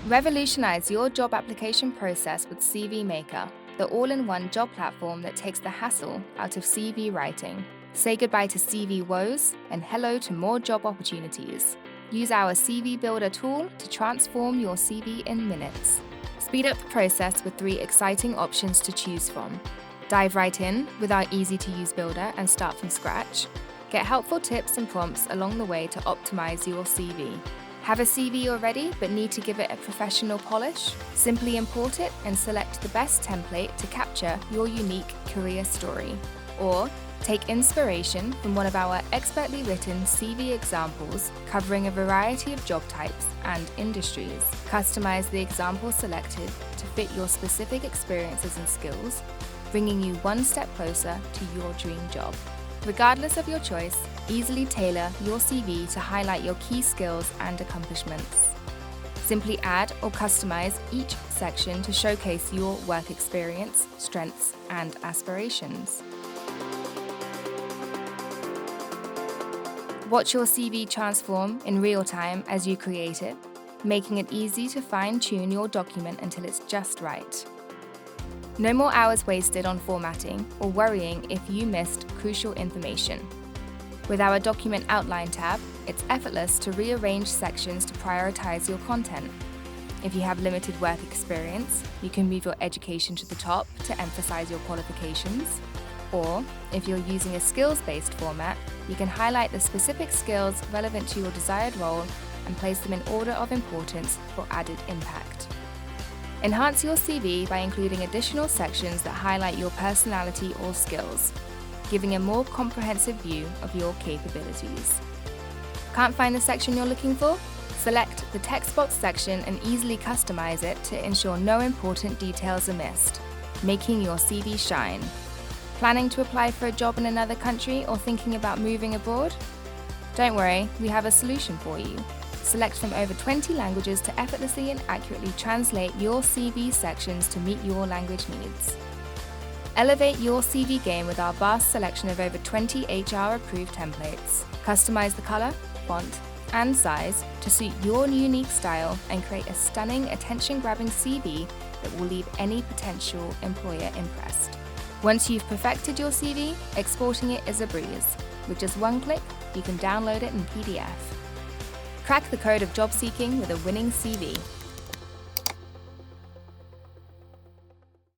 Revolutionize your job application process with CVMaker, the all-in-one job platform that takes the hassle out of CV writing. Say goodbye to CV woes and hello to more job opportunities. Use our CV Builder tool to transform your CV in minutes. Speed up the process with 3 exciting options to choose from. Dive right in with our easy-to-use builder and start from scratch. Get helpful tips and prompts along the way to optimize your CV. Have a CV already but need to give it a professional polish? Simply import it and select the best template to capture your unique career story. Or take inspiration from one of our expertly written CV examples covering a variety of job types and industries. Customize the example selected to fit your specific experiences and skills, bringing you one step closer to your dream job. Regardless of your choice, easily tailor your CV to highlight your key skills and accomplishments. Simply add or customize each section to showcase your work experience, strengths, and aspirations. Watch your CV transform in real time as you create it, making it easy to fine-tune your document until it's just right. No more hours wasted on formatting or worrying if you missed crucial information. With our Document Outline tab, it's effortless to rearrange sections to prioritize your content. If you have limited work experience, you can move your education to the top to emphasize your qualifications. Or, if you're using a skills-based format, you can highlight the specific skills relevant to your desired role and place them in order of importance for added impact. Enhance your CV by including additional sections that highlight your personality or skills, giving a more comprehensive view of your capabilities. Can't find the section you're looking for? Select the text box section and easily customize it to ensure no important details are missed, making your CV shine. Planning to apply for a job in another country or thinking about moving abroad? Don't worry, we have a solution for you. Select from over 20 languages to effortlessly and accurately translate your CV sections to meet your language needs. Elevate your CV game with our vast selection of over 20 HR-approved templates. Customize the color, font, and size to suit your unique style and create a stunning, attention-grabbing CV that will leave any potential employer impressed. Once you've perfected your CV, exporting it is a breeze. With just one click, you can download it in PDF. Crack the code of job seeking with a winning CV.